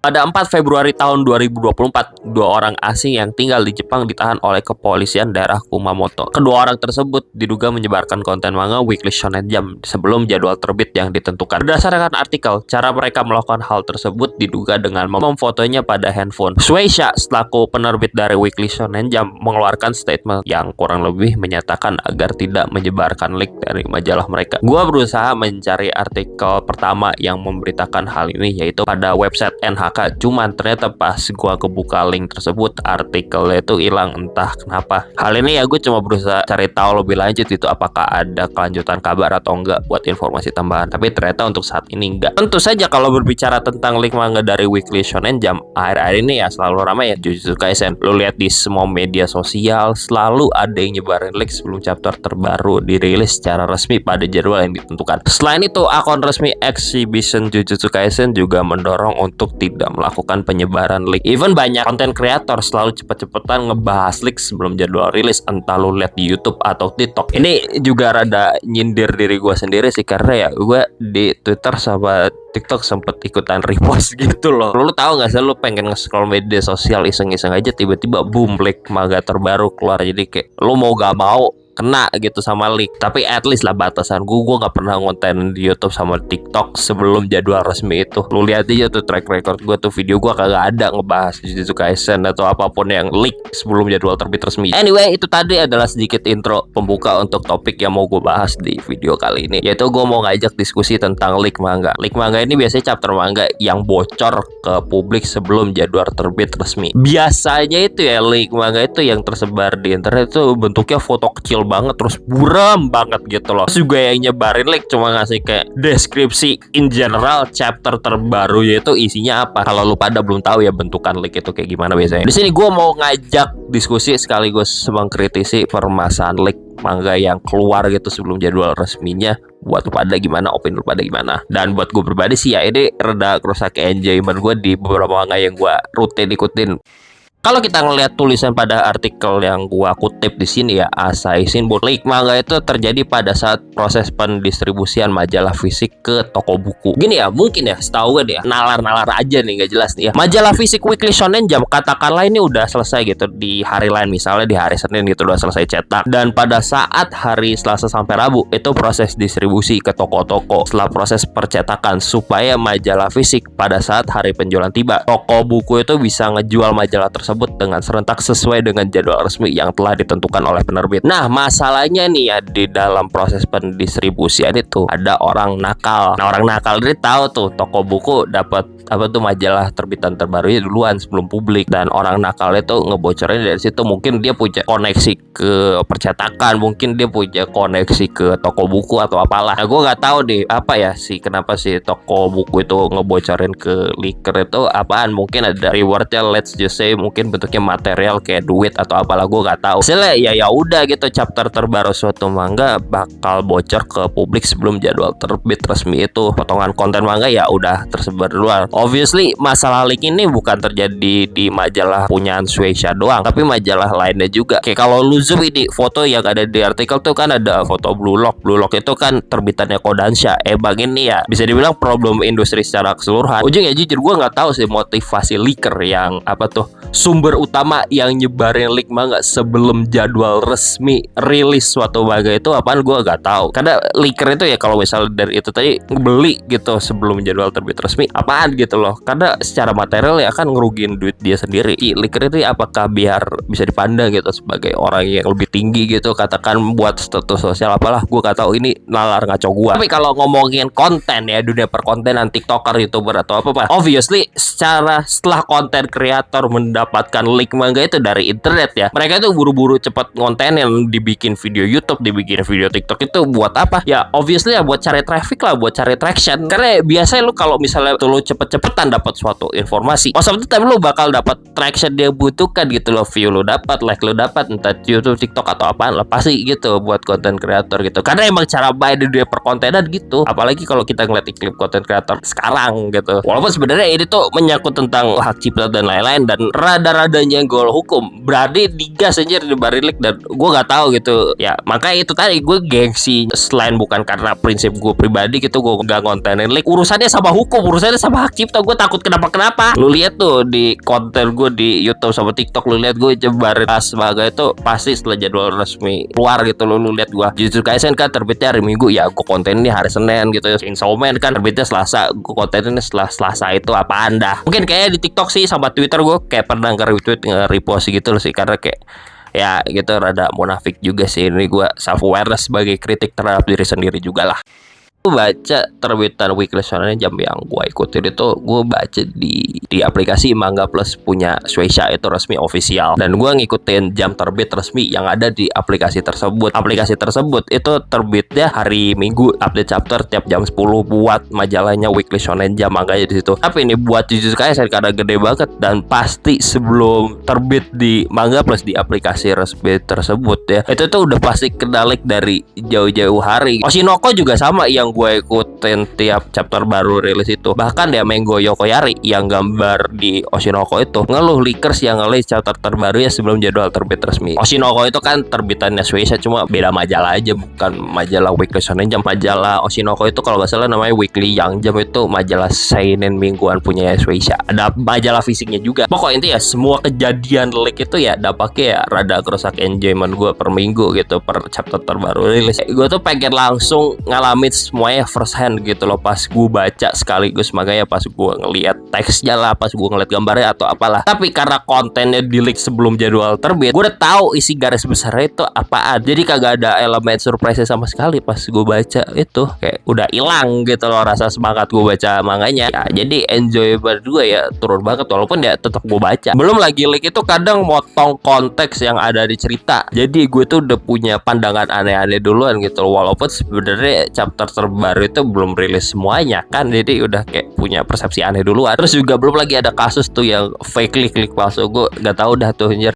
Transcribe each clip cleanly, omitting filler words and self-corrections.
Pada 4 Februari tahun 2024, dua orang asing yang tinggal di Jepang ditahan oleh kepolisian daerah Kumamoto. Kedua orang tersebut diduga menyebarkan konten manga Weekly Shonen Jump sebelum jadwal terbit yang ditentukan. Berdasarkan artikel, cara mereka melakukan hal tersebut diduga dengan memfotonya pada handphone. Shueisha, selaku penerbit dari Weekly Shonen Jump, mengeluarkan statement yang kurang lebih menyatakan agar tidak menyebarkan link dari majalah mereka. Gua berusaha mencari artikel pertama yang memberitakan hal ini, yaitu pada website NHK. Cuman ternyata pas gua kebuka link tersebut, artikelnya itu hilang entah kenapa. Hal ini ya gue cuma berusaha cari tahu lebih lanjut itu apakah ada kelanjutan kabar atau enggak buat informasi tambahan. Tapi ternyata untuk saat ini enggak. Tentu saja kalau berbicara tentang link manga dari Weekly Shonen Jump, akhir-akhir ini ya selalu ramai ya Jujutsu Kaisen. Lu lihat di semua media sosial selalu ada yang nyebarin link sebelum chapter terbaru dirilis secara resmi pada jadwal yang ditentukan. Selain itu, akun resmi Exhibition Jujutsu Kaisen juga mendorong untuk tidak melakukan penyebaran leak. Even banyak konten kreator selalu cepet-cepetan ngebahas leak sebelum jadwal rilis, entah lu lihat di YouTube atau TikTok. Ini juga rada nyindir diri gue sendiri sih, karena ya gue di Twitter sama TikTok sempet ikutan repost gitu loh. Lu tahu nggak sih, lu pengen nge-scroll media sosial iseng-iseng aja, tiba-tiba boom, leak manga terbaru keluar. Jadi kayak lu mau gak mau kena gitu sama leak. Tapi at least lah batasan gue gak pernah ngonten di YouTube sama TikTok sebelum jadwal resmi itu. Lu lihat aja tuh track record gue tuh, video gue kagak ada ngebahas Jujutsu Kaisen atau apapun yang leak sebelum jadwal terbit resmi. Anyway, itu tadi adalah sedikit intro pembuka untuk topik yang mau gue bahas di video kali ini, yaitu gue mau ngajak diskusi tentang leak manga. Leak manga ini biasanya chapter manga yang bocor ke publik sebelum jadwal terbit resmi. Biasanya itu ya leak manga itu yang tersebar di internet itu bentuknya foto kecil banget, terus buram banget gitu loh. Terus juga yang nyebarin leak cuma ngasih kayak deskripsi in general chapter terbaru, yaitu isinya apa. Kalau lu pada belum tahu ya bentukan leak itu kayak gimana biasanya. Di sini gue mau ngajak diskusi sekaligus mengkritisi permasalahan leak manga yang keluar gitu sebelum jadwal resminya. Buat lu pada gimana, opini lu pada gimana. Dan buat gue pribadi sih ya ini rada kerusak enjoyment gue di beberapa manga yang gue rutin ikutin. Kalau kita ngelihat tulisan pada artikel yang gua kutip di sini ya, Asahi Shimbun, leak manga itu terjadi pada saat proses pendistribusian majalah fisik ke toko buku. Gini ya, mungkin ya, setahu gue ya, nalar-nalar aja nih, nggak jelas nih ya. Majalah fisik Weekly Shonen Jump katakanlah ini udah selesai gitu di hari lain, misalnya di hari Senin gitu udah selesai cetak. Dan pada saat hari Selasa sampai Rabu itu proses distribusi ke toko-toko. Setelah proses percetakan supaya majalah fisik pada saat hari penjualan tiba, toko buku itu bisa ngejual majalah tersebut dengan serentak sesuai dengan jadwal resmi yang telah ditentukan oleh penerbit. Nah, masalahnya nih ya, di dalam proses pendistribusian itu ada orang nakal. Nah, orang nakal ini tahu tuh toko buku dapat apa tuh majalah terbitan terbarunya duluan sebelum publik, dan orang nakal itu ngebocorin dari situ. Mungkin dia punya koneksi ke percetakan, mungkin dia punya koneksi ke toko buku atau apalah. Nah, gue nggak tahu deh apa ya sih, kenapa sih toko buku itu ngebocorin ke leaker itu apaan. Mungkin ada rewardnya, let's just say mungkin bentuknya material kayak duit atau apalah, gue nggak tahu. Misalnya ya udah gitu, chapter terbaru suatu manga bakal bocor ke publik sebelum jadwal terbit resmi itu. Potongan konten manga ya udah tersebar duluan. Obviously masalah leak ini bukan terjadi di majalah punyaan Shueisha doang, tapi majalah lainnya juga. Kayak kalau lu zoom ini foto yang ada di artikel tuh kan ada foto Blue Lock. Blue Lock itu kan terbitannya Kodansha. Bang ini ya bisa dibilang problem industri secara keseluruhan. Ujungnya jujur gue nggak tahu sih motivasi leaker yang apa tuh sumber utama yang nyebarin leak manga sebelum jadwal resmi rilis suatu manga itu apaan, gue gak tahu. Karena leaker itu ya kalau misalnya dari itu tadi beli gitu sebelum jadwal terbit resmi apaan gitu loh, karena secara material ya kan ngerugiin duit dia sendiri. Leaker itu apakah biar bisa dipandang gitu sebagai orang yang lebih tinggi gitu, katakan buat status sosial apalah, gue gak tahu, ini nalar ngaco gue. Tapi kalau ngomongin konten ya, dunia perkontenan, tiktoker, youtuber atau apa obviously setelah konten kreator mendapatkan leak manga itu dari internet ya, mereka itu buru-buru cepat ngonten yang dibikin video YouTube, dibikin video TikTok itu buat apa? Ya obviously ya buat cari traffic lah, buat cari traction. Karena biasanya lu kalau misalnya tuh lu cepet-cepetan dapat suatu informasi, most of the time lu bakal dapat traction dia butuhkan gitu loh, view lu dapat, like lu dapat, entah YouTube, TikTok atau apaan lah, pasti gitu buat konten kreator gitu. Karena emang cara main di dunia perkontenan gitu. Apalagi kalau kita ngeliat iklim konten kreator sekarang gitu. Walaupun sebenarnya ini tuh menyangkut tentang hak cipta dan lain-lain dan rada rada-rada nyenggol hukum, berarti digas aja di barilik, dan gue nggak tahu gitu ya. Makanya itu tadi gue gengsi, selain bukan karena prinsip gue pribadi gitu, gue nggak ngontenin leak, urusannya sama hukum, urusannya sama hak cipta, gue takut kenapa-kenapa. Lu lihat tuh di konten gue di YouTube sama TikTok, lu lihat gue jebarin sebagai itu pasti setelah jadwal resmi keluar gitu. Lu lihat gue Jujutsu Kaisen kan terbitnya hari Minggu, ya gue konten ini hari Senin gitu. Chainsaw Man kan terbitnya Selasa, gue konten ini setelah Selasa. Itu apa anda? Mungkin kayak di TikTok sih sama Twitter gue kayak pernah nge-retweet, nge-repost gitu loh sih, karena kayak ya gitu rada munafik juga sih. Ini gue self awareness sebagai kritik terhadap diri sendiri juga lah. Gue baca terbitan Weekly Shonen Jump yang gue ikutin itu, gue baca di aplikasi Manga Plus punya Shueisha, itu resmi official, dan gue ngikutin jam terbit resmi yang ada di aplikasi tersebut. Aplikasi tersebut itu terbitnya hari Minggu, update chapter tiap jam 10 buat majalahnya Weekly Shonen Jump, manganya di situ. Tapi ini buat Jujutsu Kaisen karena gede banget, dan pasti sebelum terbit di Manga Plus di aplikasi resmi tersebut ya, itu tuh udah pasti kedalik dari jauh-jauh hari. Oshinoko juga sama, yang gue ikutin tiap chapter baru rilis itu. Bahkan ya Mengo Yokoyari yang gambar di Oshinoko itu ngeluh leakers yang ngelis chapter terbarunya sebelum jadwal terbit resmi. Oshinoko itu kan terbitannya Shueisha, cuma beda majalah aja, bukan majalah Weekly Shonen Jump. Majalah Oshinoko itu kalau nggak salah namanya Weekly Young Jump, itu majalah seinen mingguan punya Shueisha. Ada majalah fisiknya juga. Pokoknya intinya semua kejadian leak itu ya dampaknya ya rada kerusak enjoyment gue per minggu gitu, per chapter terbaru rilis. Gue tuh pengen langsung ngalamin semuanya first hand gitu loh pas gue baca sekaligus. Makanya pas gue ngeliat teksnya lah, pas gue ngeliat gambarnya atau apalah. Tapi karena kontennya di leak sebelum jadwal terbit, gue udah tahu isi garis besarnya itu apaan. Jadi kagak ada elemen surprise sama sekali. Pas gue baca itu kayak udah hilang gitu loh rasa semangat gue baca manganya ya. Jadi enjoyable gue ya turun banget, walaupun ya tetap gue baca. Belum lagi leak itu kadang motong konteks yang ada di cerita. Jadi gue tuh udah punya pandangan aneh-aneh duluan gitu loh, walaupun sebenarnya chapter terbaru itu belum rilis semuanya kan. Jadi udah kayak punya persepsi aneh duluan. Terus juga belum lagi ada kasus tuh yang fake leak palsu. Gue gak tahu dah tuh anjir.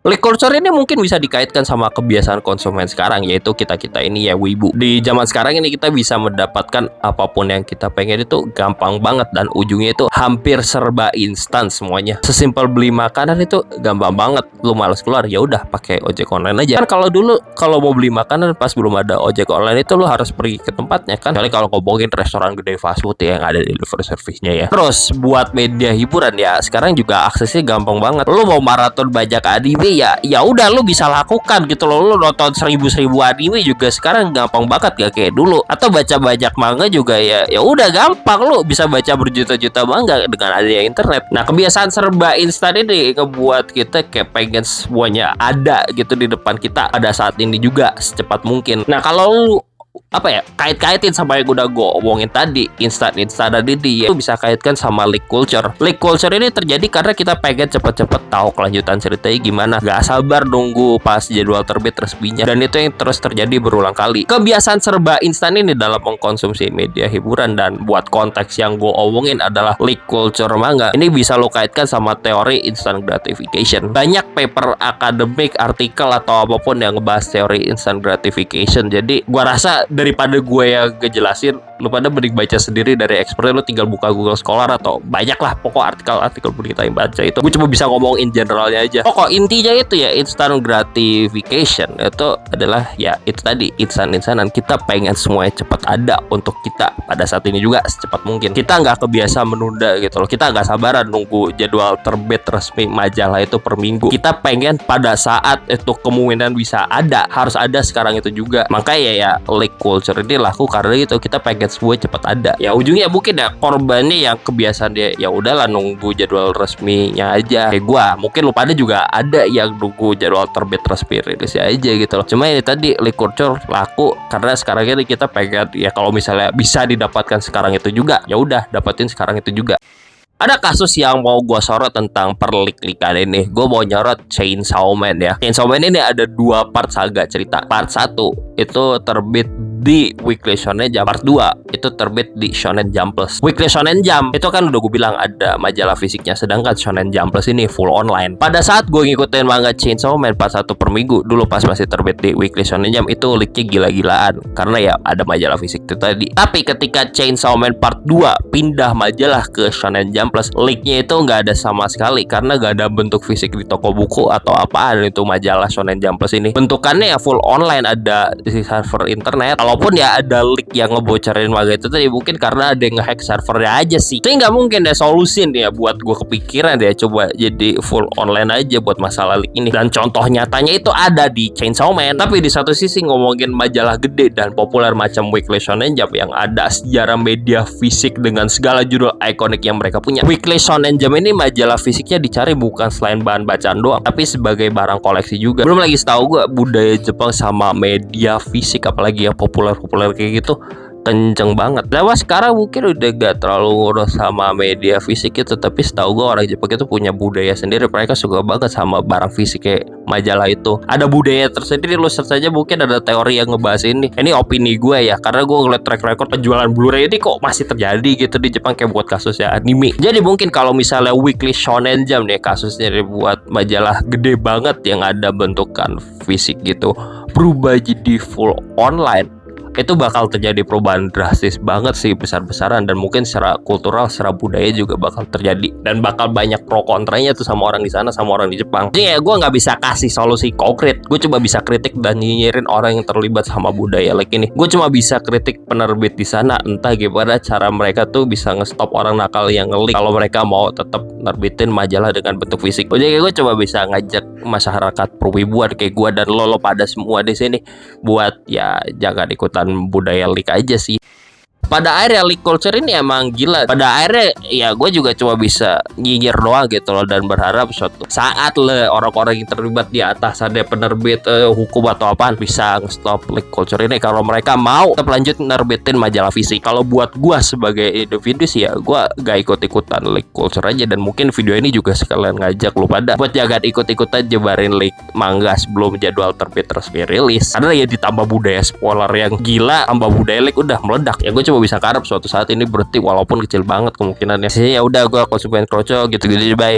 Leak culture ini mungkin bisa dikaitkan sama kebiasaan konsumen sekarang, yaitu kita-kita ini ya wibu. Di zaman sekarang ini kita bisa mendapatkan apapun yang kita pengen itu gampang banget, dan ujungnya itu hampir serba instan semuanya. Sesimpel beli makanan itu gampang banget. Lu malas keluar, ya udah pakai ojek online aja. Kan kalau dulu kalau mau beli makanan pas belum ada ojek online itu lu harus pergi ke tempatnya kan. Kali kalau ngomongin restoran gede fast food ya, yang ada delivery service-nya ya. Terus buat media hiburan ya, sekarang juga aksesnya gampang banget. Lu mau maraton bajak anime ya udah lu bisa lakukan gitu loh. Lu nonton seribu anime juga sekarang gampang banget, gak kayak dulu. Atau baca banyak manga juga ya udah gampang, lu bisa baca berjuta-juta manga dengan adanya internet. Nah, kebiasaan serba instan ini ngebuat kita kayak pengen semuanya ada gitu di depan kita pada saat ini juga secepat mungkin. Nah, kalau lu apa ya, kait-kaitin sama yang udah gue omongin tadi, instan tadi ya, itu bisa kaitkan sama leak culture. Leak culture ini terjadi karena kita pengen cepet-cepet tahu kelanjutan ceritanya gimana, gak sabar nunggu pas jadwal terbit resminya, dan itu yang terus terjadi berulang kali. Kebiasaan serba instan ini dalam mengkonsumsi media hiburan dan buat konteks yang gue omongin adalah leak culture manga, ini bisa lo kaitkan sama teori instant gratification. Banyak paper akademik, artikel atau apapun yang ngebahas teori instant gratification. Jadi gue rasa daripada gue yang ngejelasin, lu pada mending baca sendiri dari expert. Lu tinggal buka Google Scholar atau banyak lah pokok artikel berita yang baca itu. Gue cuma bisa ngomong in generalnya aja. Pokok intinya itu ya, instant gratification itu adalah ya itu tadi, insan-insanan. Kita pengen semuanya cepat ada untuk kita pada saat ini juga secepat mungkin. Kita nggak kebiasa menunda gitu loh. Kita nggak sabaran nunggu jadwal terbit resmi majalah itu per minggu. Kita pengen pada saat itu kemungkinan bisa ada, harus ada sekarang itu juga. Makanya ya leak culture ini laku karena itu kita pengen semua cepat ada. Ya ujungnya mungkin ya korbannya yang kebiasaan dia ya udahlah nunggu jadwal resminya aja. Kayak gua, mungkin lu pada juga ada yang nunggu jadwal terbit resmi rilis aja gitu loh. Cuma ini tadi leak culture laku karena sekarang ini kita pengen ya kalau misalnya bisa didapatkan sekarang itu juga, ya udah dapetin sekarang itu juga. Ada kasus yang mau gue sorot tentang perlik-likan ini. Gue mau nyorot Chainsaw Man ya. Chainsaw Man ini ada dua part saga cerita. Part 1 itu terbit di Weekly Shonen Jump. Part 2 itu terbit di Shonen Jump Plus. Weekly Shonen Jump itu kan udah gue bilang ada majalah fisiknya, sedangkan Shonen Jump Plus ini full online. Pada saat gue ngikutin manga Chainsaw Man part 1 per minggu dulu pas masih terbit di Weekly Shonen Jump, itu leaknya gila-gilaan karena ya ada majalah fisik itu tadi. Tapi ketika Chainsaw Man part 2 pindah majalah ke Shonen Jump Plus, leaknya itu nggak ada sama sekali karena nggak ada bentuk fisik di toko buku atau apaan itu majalah Shonen Jump Plus ini. Bentukannya ya full online, ada di server internet. Kalaupun ya ada leak yang ngebocorin manga itu tadi, mungkin karena ada yang ngehack servernya aja sih. Jadi nggak mungkin deh solusin ya buat gue kepikiran deh coba jadi full online aja buat masalah leak ini. Dan contoh nyatanya itu ada di Chainsaw Man. Tapi di satu sisi ngomongin majalah gede dan populer macam Weekly Shonen Jump yang ada sejarah media fisik dengan segala judul ikonik yang mereka punya, Weekly Shonen Jump ini majalah fisiknya dicari bukan selain bahan bacaan doang, tapi sebagai barang koleksi juga. Belum lagi setahu gue budaya Jepang sama media fisik apalagi yang populer kayak gitu kenceng banget. Nah, sekarang mungkin udah gak terlalu ngurus sama media fisik itu, tapi setahu gue orang Jepang itu punya budaya sendiri. Mereka suka banget sama barang fisik kayak majalah itu. Ada budaya tersendiri, lu search aja mungkin ada teori yang ngebahas ini. Ini opini gue ya, karena gue ngeliat track record penjualan Blu-ray ini kok masih terjadi gitu di Jepang kayak buat kasus ya anime. Jadi mungkin kalau misalnya Weekly Shonen Jump nih kasusnya buat majalah gede banget yang ada bentukan fisik gitu berubah jadi full online, itu bakal terjadi perubahan drastis banget sih, besar-besaran, dan mungkin secara kultural, secara budaya juga bakal terjadi, dan bakal banyak pro kontranya tuh sama orang di sana sama orang di Jepang. Jadi ya gue nggak bisa kasih solusi konkret, gue cuma bisa kritik dan nyinyirin orang yang terlibat sama budaya like ini. Gue cuma bisa kritik penerbit di sana, entah gimana cara mereka tuh bisa ngestop orang nakal yang ngelik kalau mereka mau tetap nerbitin majalah dengan bentuk fisik. Jadi gue coba bisa ngajak masyarakat perwibuan kayak gue dan lo pada semua di sini buat ya jangan ikutan budaya leak aja sih. Pada akhirnya leak culture ini emang gila. Pada akhirnya ya gue juga cuma bisa nyinyir doang gitu loh, dan berharap suatu saat orang-orang yang terlibat di atas ada penerbit hukum atau apaan bisa nge-stop leak culture ini kalau mereka mau tetap lanjut nerbitin majalah fisik. Kalau buat gue sebagai individu sih ya gue gak ikut-ikutan leak culture aja, dan mungkin video ini juga sekalian ngajak lu pada buat jangan ikut-ikutan jebarin leak manga sebelum jadwal terbit resmi rilis, karena ya ditambah budaya spoiler yang gila, tambah budaya leak udah meledak ya. Gue coba bisa harap suatu saat ini berhenti walaupun kecil banget kemungkinannya. Ya udah gue konsumen kroco gitu-gitu, bye.